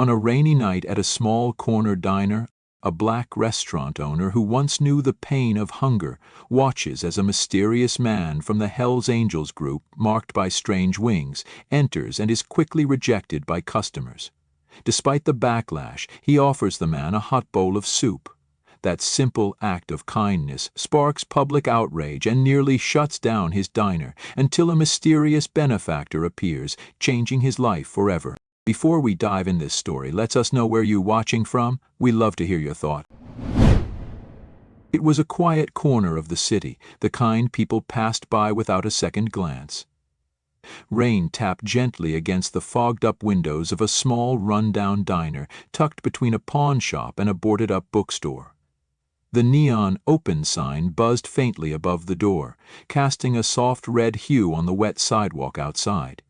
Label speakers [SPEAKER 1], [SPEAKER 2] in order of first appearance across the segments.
[SPEAKER 1] On a rainy night at a small corner diner, a black restaurant owner who once knew the pain of hunger watches as a mysterious man from the HELLS Angels group, marked by strange wings, enters and is quickly rejected by customers. Despite the backlash, he offers the man a hot bowl of soup. That simple act of kindness sparks public outrage and nearly shuts down his diner until a mysterious benefactor appears, changing his life forever. Before we dive in this story, let us know where you're watching from. We love to hear your thought. It was a quiet corner of the city, the kind people passed by without a second glance. Rain tapped gently against the fogged-up windows of a small, run-down diner tucked between a pawn shop and a boarded-up bookstore. The neon "Open" sign buzzed faintly above the door, casting a soft red hue on the wet sidewalk outside.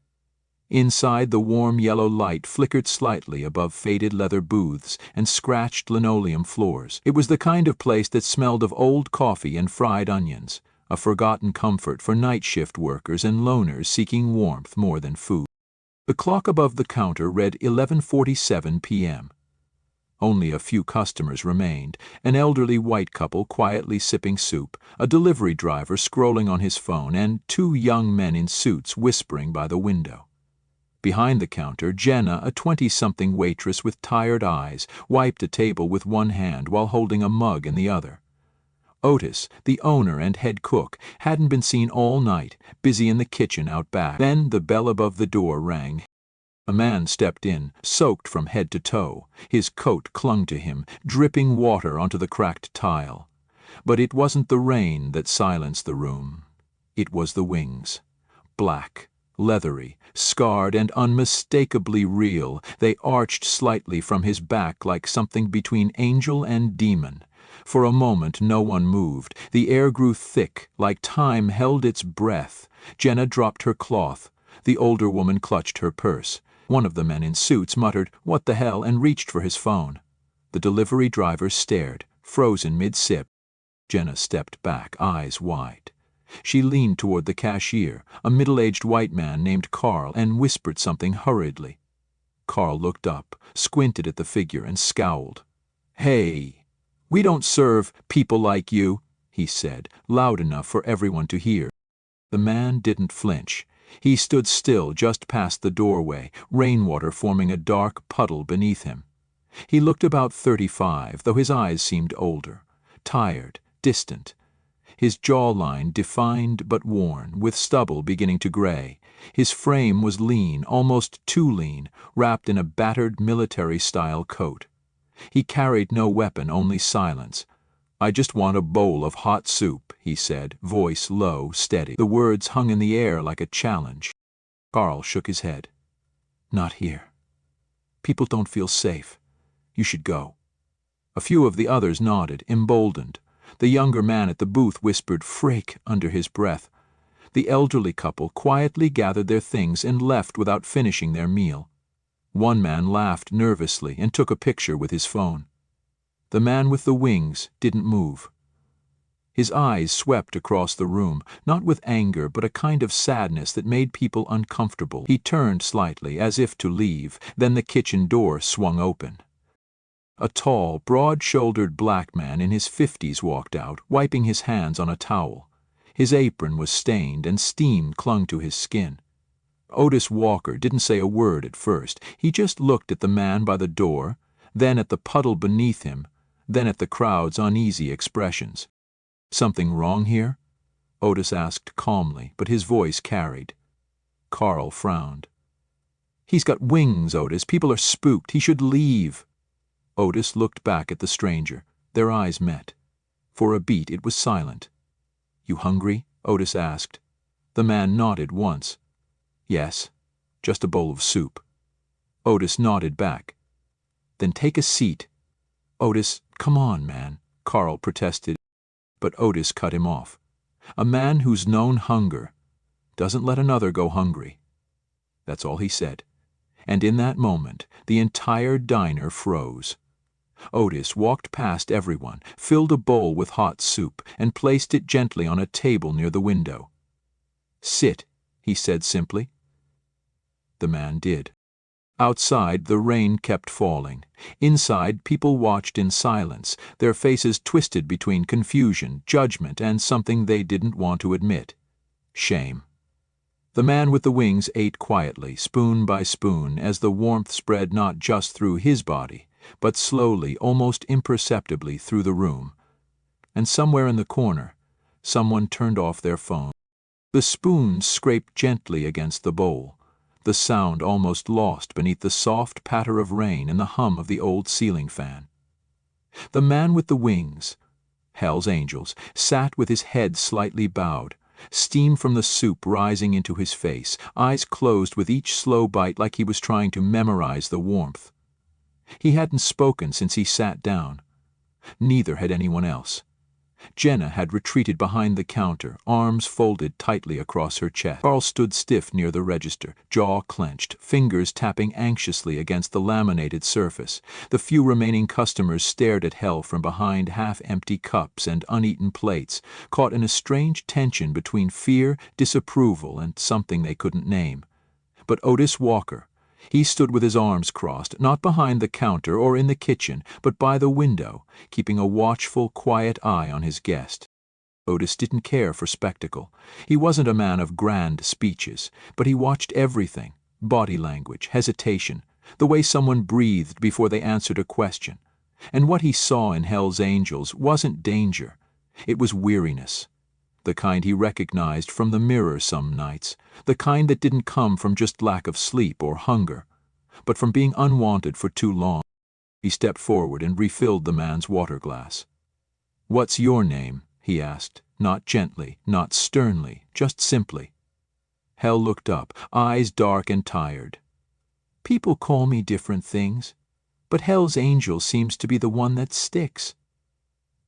[SPEAKER 1] Inside, the warm yellow light flickered slightly above faded leather booths and scratched linoleum floors. It was the kind of place that smelled of old coffee and fried onions, a forgotten comfort for night shift workers and loners seeking warmth more than food. The clock above the counter read 11:47 p.m. Only a few customers remained, an elderly white couple quietly sipping soup, a delivery driver scrolling on his phone, and two young men in suits whispering by the window. Behind the counter, Jenna, a 20-something waitress with tired eyes, wiped a table with one hand while holding a mug in the other. Otis, the owner and head cook, hadn't been seen all night, busy in the kitchen out back. Then the bell above the door rang. A man stepped in, soaked from head to toe. His coat clung to him, dripping water onto the cracked tile. But it wasn't the rain that silenced the room. It was the wings. Black, leathery, scarred, and unmistakably real, they arched slightly from his back like something between angel and demon. For a moment no one moved. The air grew thick, like time held its breath. Jenna dropped her cloth. The older woman clutched her purse. One of the men in suits muttered, "What the hell?" and reached for his phone. The delivery driver stared, frozen mid-sip. Jenna stepped back, eyes wide. She leaned toward the cashier, a middle-aged white man named Carl, and whispered something hurriedly. Carl looked up, squinted at the figure, and scowled. "Hey, we don't serve people like you," he said, loud enough for everyone to hear. The man didn't flinch. He stood still just past the doorway, rainwater forming a dark puddle beneath him. He looked about 35, though his eyes seemed older, tired, distant. His jawline defined but worn, with stubble beginning to gray. His frame was lean, almost too lean, wrapped in a battered military-style coat. He carried no weapon, only silence. "I just want a bowl of hot soup," he said, voice low, steady. The words hung in the air like a challenge. Carl shook his head. "Not here. People don't feel safe. You should go." A few of the others nodded, emboldened. The younger man at the booth whispered "Freak" under his breath. The elderly couple quietly gathered their things and left without finishing their meal. One man laughed nervously and took a picture with his phone. The man with the wings didn't move. His eyes swept across the room, not with anger but a kind of sadness that made people uncomfortable. He turned slightly, as if to leave, then the kitchen door swung open. A tall, broad-shouldered black man in his 50s walked out, wiping his hands on a towel. His apron was stained and steam clung to his skin. Otis Walker didn't say a word at first. He just looked at the man by the door, then at the puddle beneath him, then at the crowd's uneasy expressions. "Something wrong here?" Otis asked calmly, but his voice carried. Carl frowned. "He's got wings, Otis. People are spooked. He should leave." Otis looked back at the stranger. Their eyes met. For a beat it was silent. "You hungry?" Otis asked. The man nodded once. "Yes, just a bowl of soup." Otis nodded back. "Then take a seat." "Otis, come on, man," Carl protested. But Otis cut him off. "A man who's known hunger doesn't let another go hungry." That's all he said. And in that moment, the entire diner froze. Otis walked past everyone, filled a bowl with hot soup, and placed it gently on a table near the window. "Sit," he said simply. The man did. Outside, the rain kept falling. Inside, people watched in silence, their faces twisted between confusion, judgment, and something they didn't want to admit: shame. The man with the wings ate quietly, spoon by spoon, as the warmth spread not just through his body, but slowly, almost imperceptibly, through the room. And somewhere in the corner, someone turned off their phone. The spoon scraped gently against the bowl, the sound almost lost beneath the soft patter of rain and the hum of the old ceiling fan. The man with the wings, Hell's Angels, sat with his head slightly bowed, steam from the soup rising into his face, eyes closed with each slow bite like he was trying to memorize the warmth. He hadn't spoken since he sat down. Neither had anyone else. Jenna had retreated behind the counter, arms folded tightly across her chest. Carl stood stiff near the register, jaw clenched, fingers tapping anxiously against the laminated surface. The few remaining customers stared at Hell from behind half-empty cups and uneaten plates, caught in a strange tension between fear, disapproval, and something they couldn't name. But Otis Walker, he stood with his arms crossed, not behind the counter or in the kitchen, but by the window, keeping a watchful, quiet eye on his guest. Otis didn't care for spectacle. He wasn't a man of grand speeches, but he watched everything: body language, hesitation, the way someone breathed before they answered a question. And what he saw in Hell's Angels wasn't danger. It was weariness. The kind he recognized from the mirror some nights, the kind that didn't come from just lack of sleep or hunger, but from being unwanted for too long. He stepped forward and refilled the man's water glass. "What's your name?" he asked, not gently, not sternly, just simply. Hell looked up, eyes dark and tired. "People call me different things, but Hell's Angel seems to be the one that sticks."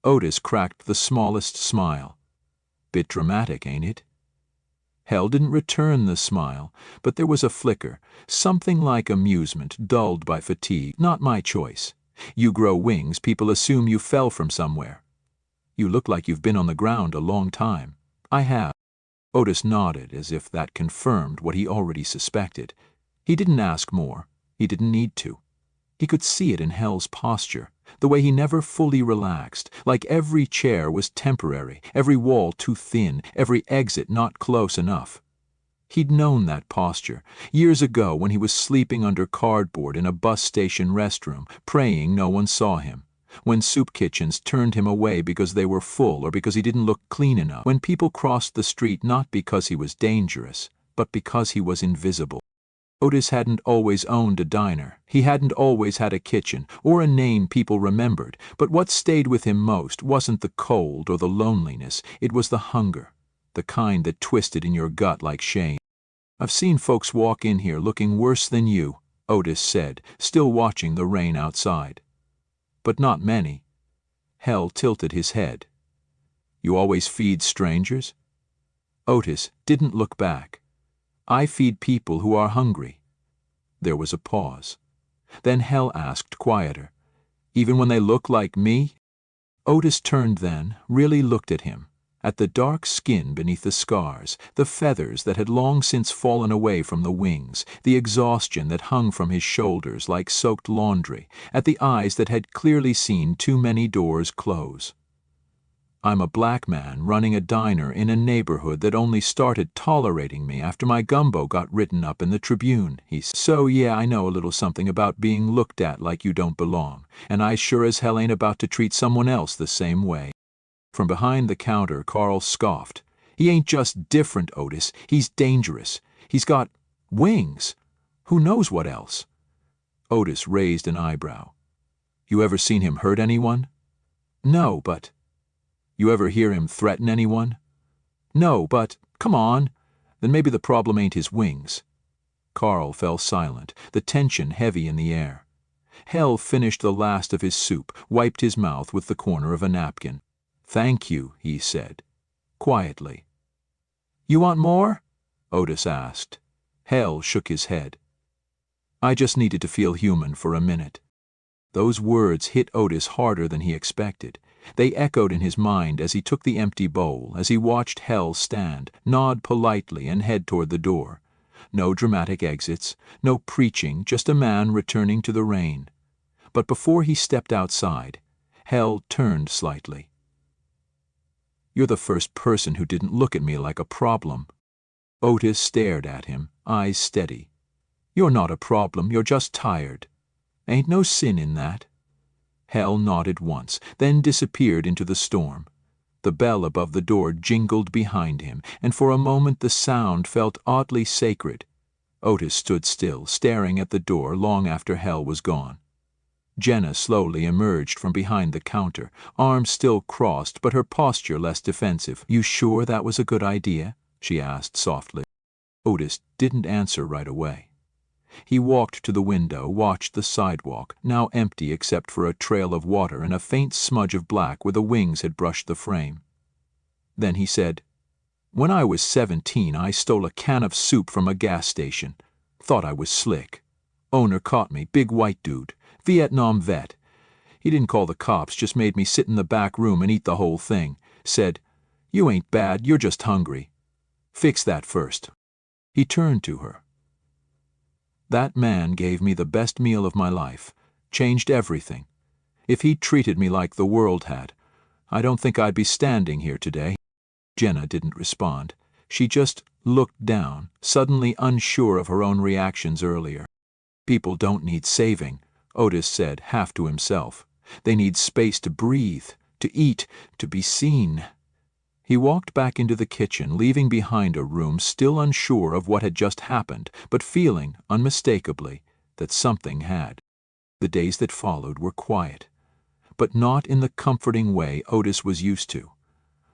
[SPEAKER 1] Otis cracked the smallest smile. "Bit dramatic, ain't it?" Hell didn't return the smile, but there was a flicker, something like amusement, dulled by fatigue. "Not my choice. You grow wings, people assume you fell from somewhere. You look like you've been on the ground a long time." "I have." Otis nodded, as if that confirmed what he already suspected. He didn't ask more. He didn't need to. He could see it in Hell's posture, the way he never fully relaxed, like every chair was temporary, every wall too thin, every exit not close enough. He'd known that posture years ago when he was sleeping under cardboard in a bus station restroom, praying no one saw him, when soup kitchens turned him away because they were full or because he didn't look clean enough, when people crossed the street not because he was dangerous, but because he was invisible. Otis hadn't always owned a diner. He hadn't always had a kitchen, or a name people remembered, but what stayed with him most wasn't the cold or the loneliness, it was the hunger, the kind that twisted in your gut like shame. "I've seen folks walk in here looking worse than you," Otis said, still watching the rain outside. "But not many." Hell tilted his head. "You always feed strangers?" Otis didn't look back. "I feed people who are hungry." There was a pause. Then Hell asked, quieter, "Even when they look like me?" Otis turned then, really looked at him, at the dark skin beneath the scars, the feathers that had long since fallen away from the wings, the exhaustion that hung from his shoulders like soaked laundry, at the eyes that had clearly seen too many doors close. "I'm a black man running a diner in a neighborhood that only started tolerating me after my gumbo got written up in the Tribune," he said. "So yeah, I know a little something about being looked at like you don't belong, and I sure as hell ain't about to treat someone else the same way." From behind the counter, Carl scoffed. "He ain't just different, Otis. He's dangerous. He's got wings. Who knows what else?" Otis raised an eyebrow. "You ever seen him hurt anyone?" "No, but—" "You ever hear him threaten anyone?" "No, but, come on. Then maybe the problem ain't his wings." Carl fell silent, the tension heavy in the air. Hell finished the last of his soup, wiped his mouth with the corner of a napkin. "Thank you," he said, quietly. "You want more?" Otis asked. Hell shook his head. "I just needed to feel human for a minute." Those words hit Otis harder than he expected. They echoed in his mind as he took the empty bowl, as he watched Hell stand, nod politely, and head toward the door. No dramatic exits, no preaching, just a man returning to the rain. But before he stepped outside, Hell turned slightly. "You're the first person who didn't look at me like a problem." Otis stared at him, eyes steady. "You're not a problem, you're just tired. Ain't no sin in that." Hell nodded once, then disappeared into the storm. The bell above the door jingled behind him, and for a moment the sound felt oddly sacred. Otis stood still, staring at the door long after Hell was gone. Jenna slowly emerged from behind the counter, arms still crossed but her posture less defensive. "You sure that was a good idea?" she asked softly. Otis didn't answer right away. He walked to the window, watched the sidewalk, now empty except for a trail of water and a faint smudge of black where the wings had brushed the frame. Then he said, "When I was 17, I stole a can of soup from a gas station. Thought I was slick. Owner caught me, big white dude, Vietnam vet. He didn't call the cops, just made me sit in the back room and eat the whole thing. Said, 'You ain't bad, you're just hungry. Fix that first.'" He turned to her. "That man gave me the best meal of my life, changed everything. If he'd treated me like the world had, I don't think I'd be standing here today." Jenna didn't respond. She just looked down, suddenly unsure of her own reactions earlier. "People don't need saving," Otis said, half to himself. "They need space to breathe, to eat, to be seen." He walked back into the kitchen, leaving behind a room still unsure of what had just happened, but feeling, unmistakably, that something had. The days that followed were quiet, but not in the comforting way Otis was used to.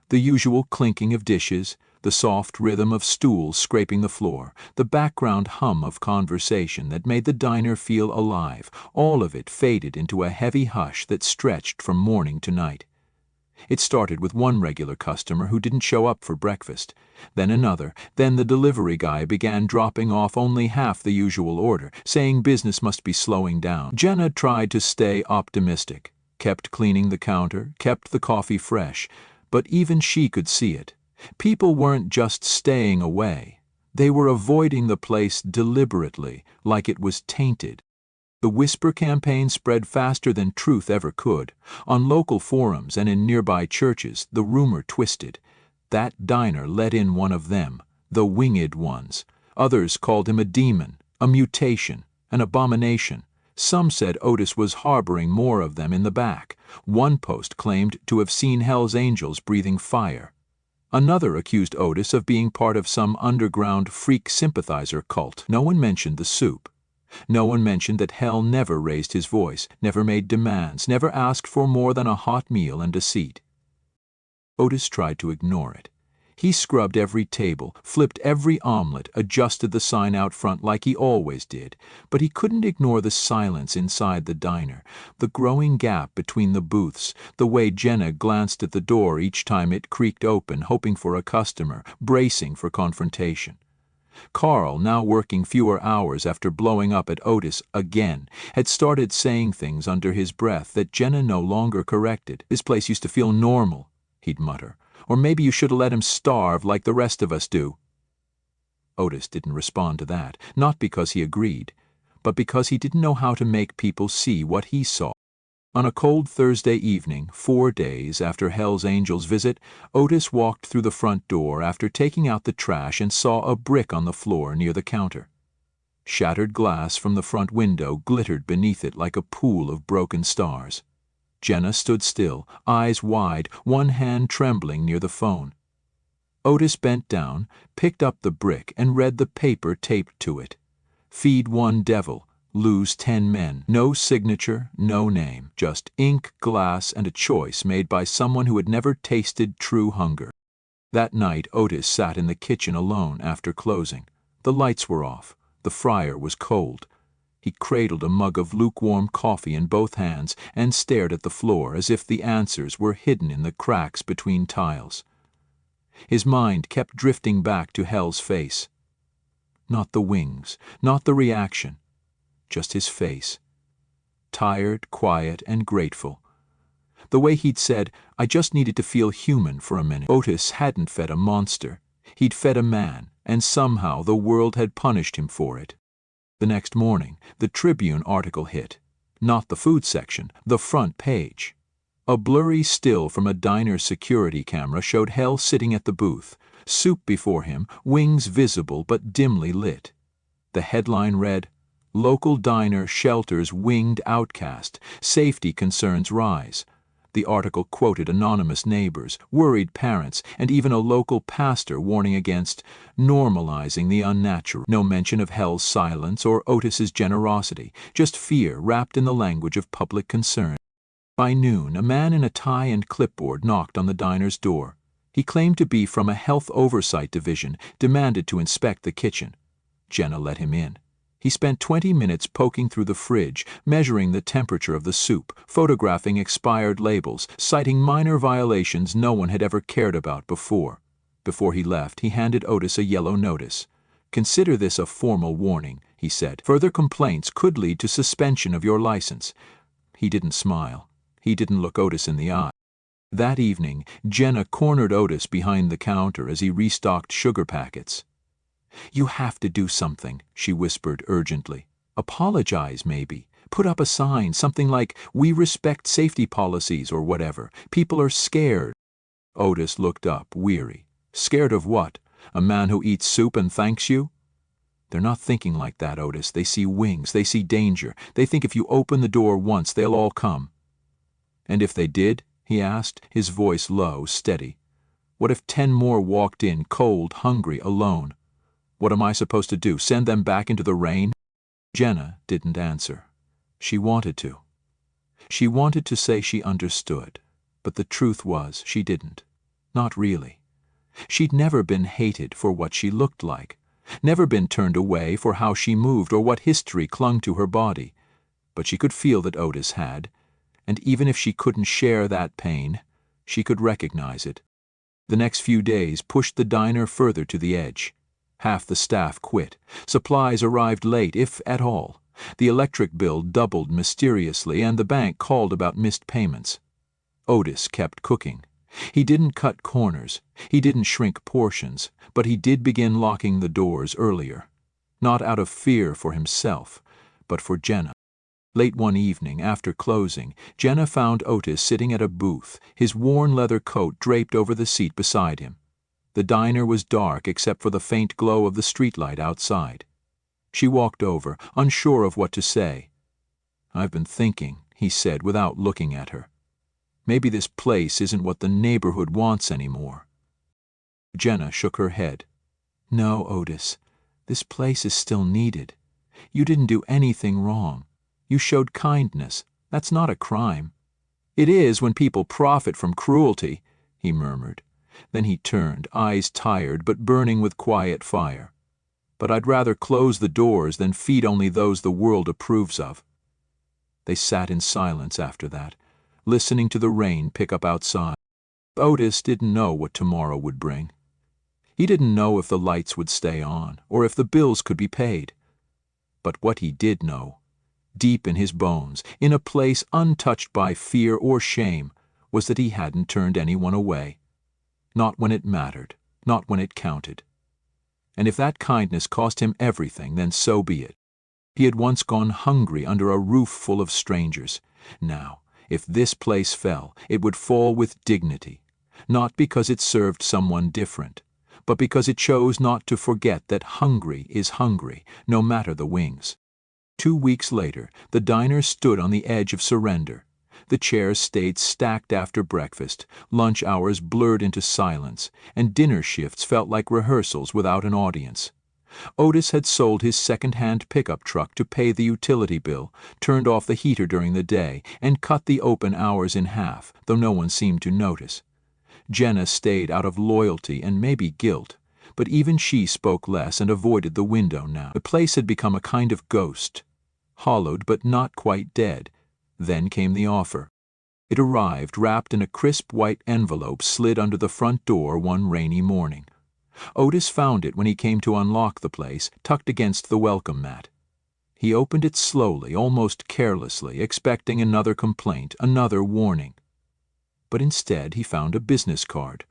[SPEAKER 1] The usual clinking of dishes, the soft rhythm of stools scraping the floor, the background hum of conversation that made the diner feel alive, all of it faded into a heavy hush that stretched from morning to night. It started with one regular customer who didn't show up for breakfast, then another, then the delivery guy began dropping off only half the usual order, saying business must be slowing down. Jenna tried to stay optimistic, kept cleaning the counter, kept the coffee fresh, but even she could see it. People weren't just staying away. They were avoiding the place deliberately, like it was tainted. The whisper campaign spread faster than truth ever could. On local forums and in nearby churches, the rumor twisted. That diner let in one of them, the winged ones. Others called him a demon, a mutation, an abomination. Some said Otis was harboring more of them in the back. One post claimed to have seen Hell's Angels breathing fire. Another accused Otis of being part of some underground freak sympathizer cult. No one mentioned the soup. No one mentioned that Hell never raised his voice, never made demands, never asked for more than a hot meal and a seat. Otis tried to ignore it. He scrubbed every table, flipped every omelet, adjusted the sign out front like he always did, but he couldn't ignore the silence inside the diner, the growing gap between the booths, the way Jenna glanced at the door each time it creaked open, hoping for a customer, bracing for confrontation. Carl, now working fewer hours after blowing up at Otis again, had started saying things under his breath that Jenna no longer corrected. "This place used to feel normal," he'd mutter. "Or maybe you should have let him starve like the rest of us do." Otis didn't respond to that, not because he agreed, but because he didn't know how to make people see what he saw. On a cold Thursday evening, 4 days after Hell's Angels' visit, Otis walked through the front door after taking out the trash and saw a brick on the floor near the counter. Shattered glass from the front window glittered beneath it like a pool of broken stars. Jenna stood still, eyes wide, one hand trembling near the phone. Otis bent down, picked up the brick, and read the paper taped to it. "Feed 1 devil. Lose 10 men." No signature, no name, just ink, glass, and a choice made by someone who had never tasted true hunger. That night Otis sat in the kitchen alone after closing. The lights were off. The fryer was cold. He cradled a mug of lukewarm coffee in both hands and stared at the floor as if the answers were hidden in the cracks between tiles. His mind kept drifting back to Hell's face. Not the wings, not the reaction. Just his face. Tired, quiet, and grateful. The way he'd said, "I just needed to feel human for a minute." Otis hadn't fed a monster. He'd fed a man, and somehow the world had punished him for it. The next morning, the Tribune article hit. Not the food section, the front page. A blurry still from a diner's security camera showed Hell sitting at the booth, soup before him, wings visible but dimly lit. The headline read, "Local diner shelters winged outcast, safety concerns rise." The article quoted anonymous neighbors, worried parents, and even a local pastor warning against normalizing the unnatural. No mention of Hell's silence or Otis's generosity, just fear wrapped in the language of public concern. By noon, a man in a tie and clipboard knocked on the diner's door. He claimed to be from a health oversight division, demanded to inspect the kitchen. Jenna let him in. He spent 20 minutes poking through the fridge, measuring the temperature of the soup, photographing expired labels, citing minor violations no one had ever cared about before. Before he left, he handed Otis a yellow notice. "Consider this a formal warning," he said. "Further complaints could lead to suspension of your license." He didn't smile. He didn't look Otis in the eye. That evening, Jenna cornered Otis behind the counter as he restocked sugar packets. "You have to do something," she whispered urgently. "Apologize, maybe. Put up a sign, something like, 'We respect safety policies,' or whatever. People are scared." Otis looked up, weary. "Scared of what? A man who eats soup and thanks you?" "They're not thinking like that, Otis. They see wings. They see danger. They think if you open the door once, they'll all come." "And if they did?" he asked, his voice low, steady. "What if 10 more walked in, cold, hungry, alone? What am I supposed to do, send them back into the rain?" Jenna didn't answer. She wanted to. She wanted to say she understood, but the truth was she didn't. Not really. She'd never been hated for what she looked like, never been turned away for how she moved or what history clung to her body. But she could feel that Otis had, and even if she couldn't share that pain, she could recognize it. The next few days pushed the diner further to the edge. Half the staff quit. Supplies arrived late, if at all. The electric bill doubled mysteriously, and the bank called about missed payments. Otis kept cooking. He didn't cut corners. He didn't shrink portions, but he did begin locking the doors earlier. Not out of fear for himself, but for Jenna. Late one evening, after closing, Jenna found Otis sitting at a booth, his worn leather coat draped over the seat beside him. The diner was dark except for the faint glow of the streetlight outside. She walked over, unsure of what to say. "I've been thinking," he said without looking at her. "Maybe this place isn't what the neighborhood wants anymore." Jenna shook her head. "No, Otis, this place is still needed. You didn't do anything wrong. You showed kindness. That's not a crime." "It is when people profit from cruelty," he murmured. Then he turned, eyes tired but burning with quiet fire. "But I'd rather close the doors than feed only those the world approves of." They sat in silence after that, listening to the rain pick up outside. Otis didn't know what tomorrow would bring. He didn't know if the lights would stay on, or if the bills could be paid. But what he did know, deep in his bones, in a place untouched by fear or shame, was that he hadn't turned anyone away. Not when it mattered, not when it counted. And if that kindness cost him everything, then so be it. He had once gone hungry under a roof full of strangers. Now, if this place fell, it would fall with dignity, not because it served someone different, but because it chose not to forget that hungry is hungry, no matter the wings. 2 weeks later, the diner stood on the edge of surrender. The chairs stayed stacked after breakfast, lunch hours blurred into silence, and dinner shifts felt like rehearsals without an audience. Otis had sold his second-hand pickup truck to pay the utility bill, turned off the heater during the day, and cut the open hours in half, though no one seemed to notice. Jenna stayed out of loyalty and maybe guilt, but even she spoke less and avoided the window now. The place had become a kind of ghost, hollowed but not quite dead. Then came the offer. It arrived wrapped in a crisp white envelope slid under the front door one rainy morning. Otis found it when he came to unlock the place, tucked against the welcome mat. He opened it slowly, almost carelessly, expecting another complaint, another warning. But instead he found a business card,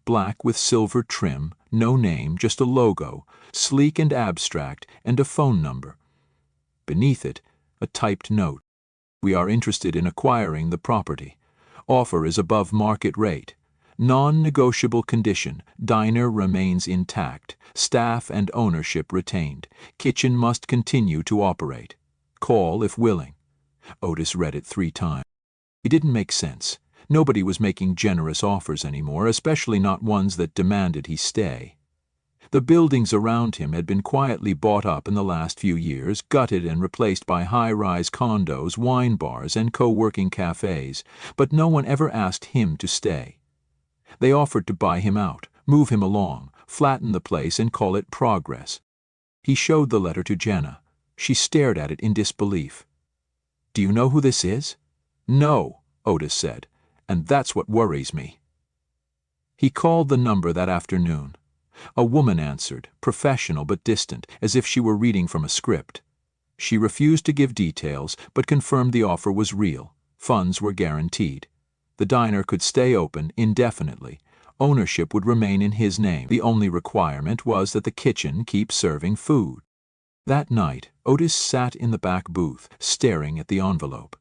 [SPEAKER 1] black with silver trim, no name, just a logo, sleek and abstract, and a phone number. Beneath it, a typed note. We are interested in acquiring the property. Offer is above market rate. Non-negotiable condition, diner remains intact, staff and ownership retained. Kitchen must continue to operate. Call if willing. Otis read it 3 times. It didn't make sense. Nobody was making generous offers anymore, especially not ones that demanded he stay. The buildings around him had been quietly bought up in the last few years, gutted and replaced by high-rise condos, wine bars, and co-working cafes, but no one ever asked him to stay. They offered to buy him out, move him along, flatten the place and call it progress. He showed the letter to Jenna. She stared at it in disbelief. "Do you know who this is?" "No," Otis said, "and that's what worries me." He called the number that afternoon. A woman answered, professional but distant, as if she were reading from a script. She refused to give details, but confirmed the offer was real. Funds were guaranteed. The diner could stay open indefinitely. Ownership would remain in his name. The only requirement was that the kitchen keep serving food. That night, Otis sat in the back booth, staring at the envelope.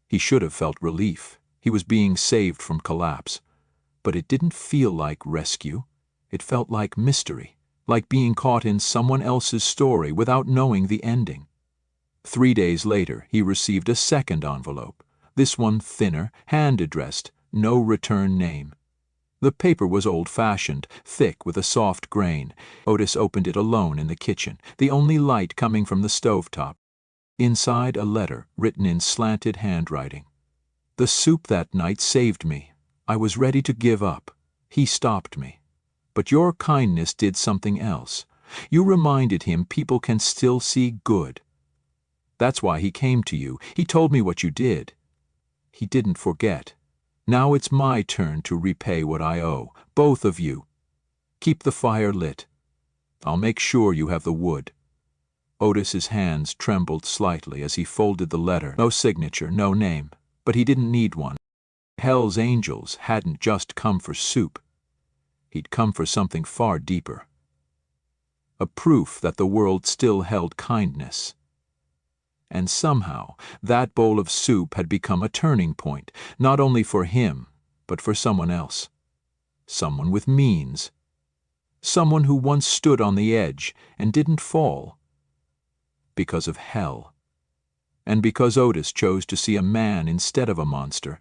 [SPEAKER 1] He should have felt relief. He was being saved from collapse. But it didn't feel like rescue. It felt like mystery, like being caught in someone else's story without knowing the ending. 3 days later, he received a second envelope, this one thinner, hand-addressed, no return name. The paper was old-fashioned, thick with a soft grain. Otis opened it alone in the kitchen, the only light coming from the stovetop. Inside, a letter, written in slanted handwriting. "The soup that night saved me. I was ready to give up. He stopped me. But your kindness did something else. You reminded him people can still see good. That's why he came to you. He told me what you did. He didn't forget. Now it's my turn to repay what I owe, both of you. Keep the fire lit. I'll make sure you have the wood." Otis's hands trembled slightly as he folded the letter. No signature, no name. But he didn't need one. HELLS Angels hadn't just come for soup. He'd come for something far deeper. A proof that the world still held kindness. And somehow, that bowl of soup had become a turning point, not only for him, but for someone else. Someone with means. Someone who once stood on the edge and didn't fall. Because of hell. And because Otis chose to see a man instead of a monster.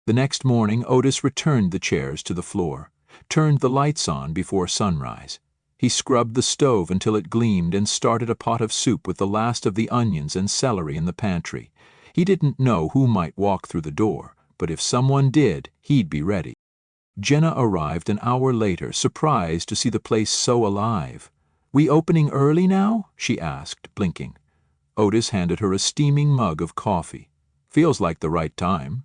[SPEAKER 1] The next morning, Otis returned the chairs to the floor, turned the lights on before sunrise. He scrubbed the stove until it gleamed and started a pot of soup with the last of the onions and celery in the pantry. He didn't know who might walk through the door, but if someone did, he'd be ready. Jenna arrived an hour later, surprised to see the place so alive. "We opening early now?" she asked, blinking. Otis handed her a steaming mug of coffee. "Feels like the right time."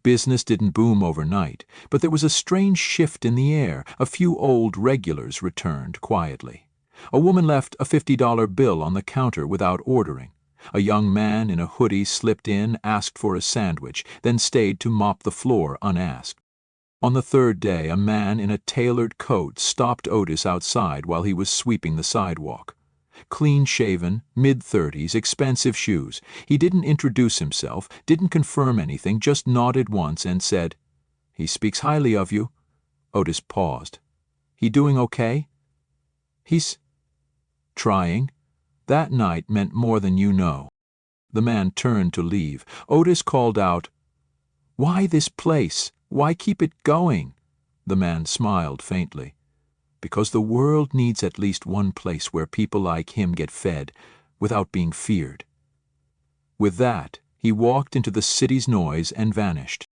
[SPEAKER 1] Business didn't boom overnight, but there was a strange shift in the air. A few old regulars returned quietly. A woman left a $50 bill on the counter without ordering. A young man in a hoodie slipped in, asked for a sandwich, then stayed to mop the floor unasked. On the third day, a man in a tailored coat stopped Otis outside while he was sweeping the sidewalk. Clean-shaven, mid-30s, expensive shoes. He didn't introduce himself, didn't confirm anything, just nodded once and said, "He speaks highly of you." Otis paused. "He doing okay?" "He's trying." That night meant more than you know. The man turned to leave. Otis called out, "Why this place? Why keep it going?" The man smiled faintly. "Because the world needs at least one place where people like him get fed without being feared." With that, he walked into the city's noise and vanished.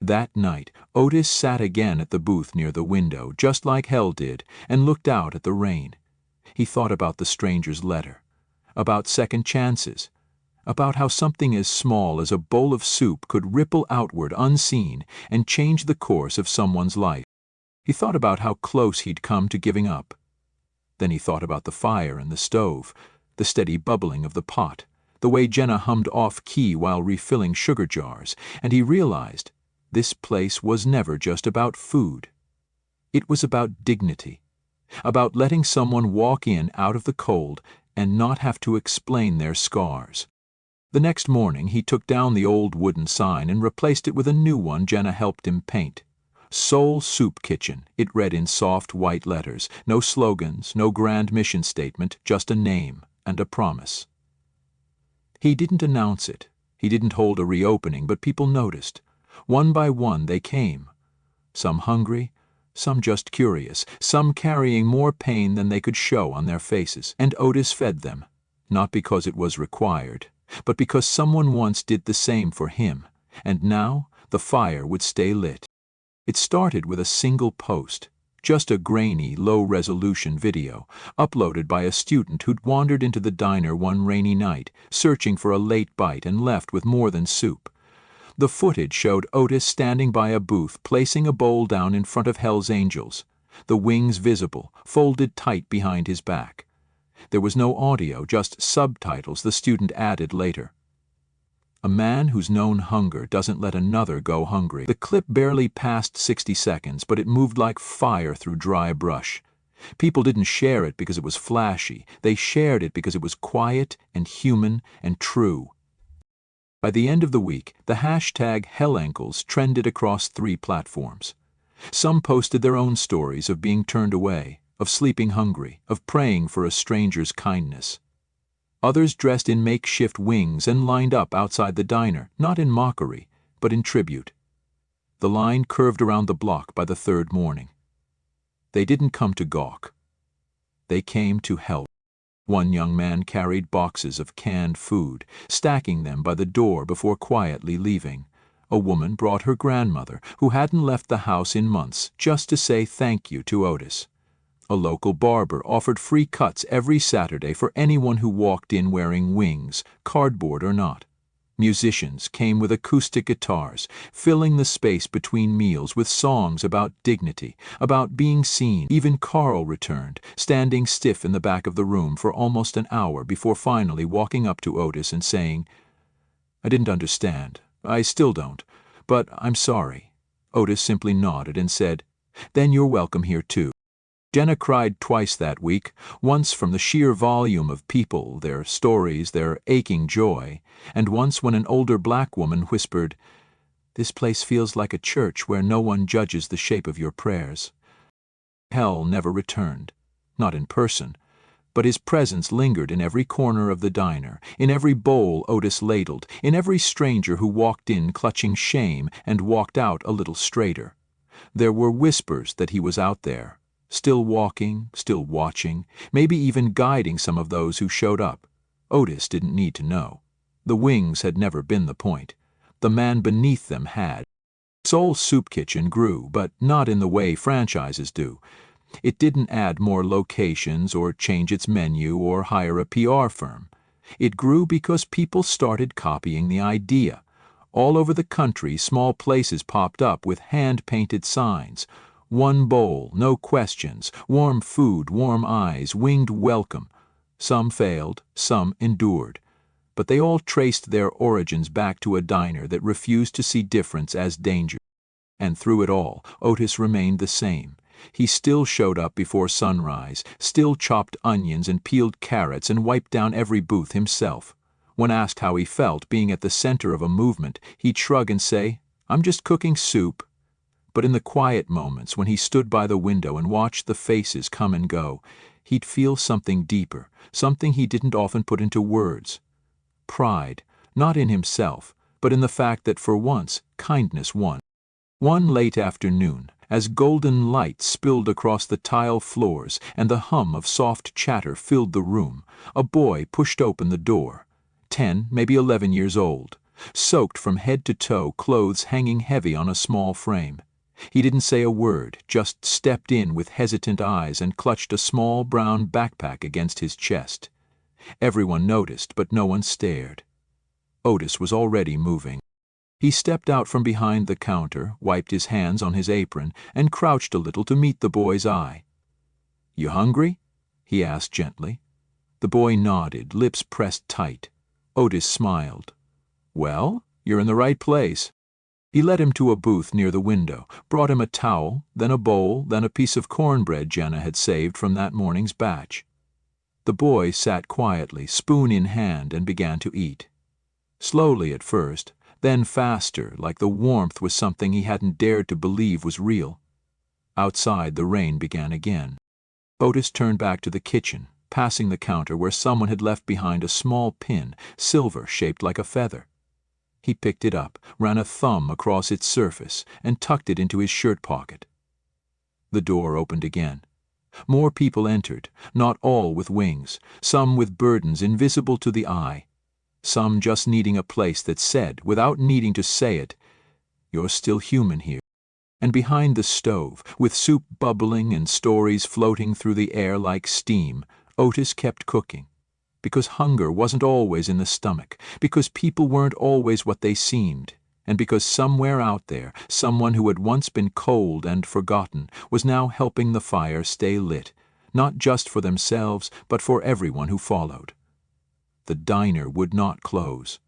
[SPEAKER 1] That night, Otis sat again at the booth near the window, just like Hell did, and looked out at the rain. He thought about the stranger's letter, about second chances, about how something as small as a bowl of soup could ripple outward unseen and change the course of someone's life. He thought about how close he'd come to giving up. Then he thought about the fire in the stove, the steady bubbling of the pot, the way Jenna hummed off-key while refilling sugar jars, and he realized this place was never just about food. It was about dignity, about letting someone walk in out of the cold and not have to explain their scars. The next morning he took down the old wooden sign and replaced it with a new one Jenna helped him paint. Soul Soup Kitchen, it read in soft white letters. No slogans, no grand mission statement, just a name and a promise. He didn't announce it. He didn't hold a reopening, but people noticed. One by one they came. Some hungry, some just curious, some carrying more pain than they could show on their faces. And Otis fed them, not because it was required, but because someone once did the same for him, and now the fire would stay lit. It started with a single post, just a grainy, low-resolution video, uploaded by a student who'd wandered into the diner one rainy night, searching for a late bite and left with more than soup. The footage showed Otis standing by a booth, placing a bowl down in front of HELLS Angels, the wings visible, folded tight behind his back. There was no audio, just subtitles the student added later. A man who's known hunger doesn't let another go hungry. The clip barely passed 60 seconds, but it moved like fire through dry brush. People didn't share it because it was flashy. They shared it because it was quiet and human and true. By the end of the week, the hashtag HELLS trended across 3 platforms. Some posted their own stories of being turned away, of sleeping hungry, of praying for a stranger's kindness. Others dressed in makeshift wings and lined up outside the diner, not in mockery, but in tribute. The line curved around the block by the 3rd morning. They didn't come to gawk. They came to help. One young man carried boxes of canned food, stacking them by the door before quietly leaving. A woman brought her grandmother, who hadn't left the house in months, just to say thank you to Otis. A local barber offered free cuts every Saturday for anyone who walked in wearing wings, cardboard or not. Musicians came with acoustic guitars, filling the space between meals with songs about dignity, about being seen. Even Carl returned, standing stiff in the back of the room for almost an hour before finally walking up to Otis and saying, "I didn't understand. I still don't. But I'm sorry." Otis simply nodded and said, "Then you're welcome here too." Jenna cried twice that week, once from the sheer volume of people, their stories, their aching joy, and once when an older black woman whispered, "This place feels like a church where no one judges the shape of your prayers." Hell never returned, not in person, but his presence lingered in every corner of the diner, in every bowl Otis ladled, in every stranger who walked in clutching shame and walked out a little straighter. There were whispers that he was out there, still walking, still watching, maybe even guiding some of those who showed up. Otis didn't need to know. The wings had never been the point. The man beneath them had. Soul Soup Kitchen grew, but not in the way franchises do. It didn't add more locations or change its menu or hire a PR firm. It grew because people started copying the idea. All over the country, small places popped up with hand-painted signs. One bowl, no questions, warm food, warm eyes, winged welcome. Some failed, some endured. But they all traced their origins back to a diner that refused to see difference as danger. And through it all, Otis remained the same. He still showed up before sunrise, still chopped onions and peeled carrots and wiped down every booth himself. When asked how he felt being at the center of a movement, he'd shrug and say, "I'm just cooking soup." But in the quiet moments when he stood by the window and watched the faces come and go, he'd feel something deeper, something he didn't often put into words. Pride, not in himself, but in the fact that for once, kindness won. One late afternoon, as golden light spilled across the tile floors and the hum of soft chatter filled the room, a boy pushed open the door. 10, maybe 11 years old, soaked from head to toe, clothes hanging heavy on a small frame. He didn't say a word, just stepped in with hesitant eyes and clutched a small brown backpack against his chest. Everyone noticed, but no one stared. Otis was already moving. He stepped out from behind the counter, wiped his hands on his apron, and crouched a little to meet the boy's eye. "You hungry?" he asked gently. The boy nodded, lips pressed tight. Otis smiled. "Well, you're in the right place." He led him to a booth near the window, brought him a towel, then a bowl, then a piece of cornbread Jenna had saved from that morning's batch. The boy sat quietly, spoon in hand, and began to eat. Slowly at first, then faster, like the warmth was something he hadn't dared to believe was real. Outside, the rain began again. Otis turned back to the kitchen, passing the counter where someone had left behind a small pin, silver, shaped like a feather. He picked it up, ran a thumb across its surface, and tucked it into his shirt pocket. The door opened again. More people entered, not all with wings, some with burdens invisible to the eye, some just needing a place that said, without needing to say it, "You're still human here." And behind the stove, with soup bubbling and stories floating through the air like steam, Otis kept cooking. Because hunger wasn't always in the stomach, because people weren't always what they seemed, and because somewhere out there, someone who had once been cold and forgotten was now helping the fire stay lit, not just for themselves, but for everyone who followed. The diner would not close.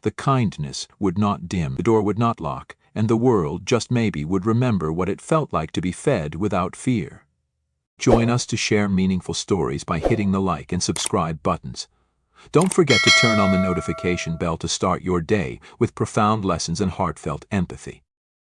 [SPEAKER 1] The kindness would not dim, the door would not lock, and the world, just maybe, would remember what it felt like to be fed without fear. Join us to share meaningful stories by hitting the like and subscribe buttons. Don't forget to turn on the notification bell to start your day with profound lessons and heartfelt empathy.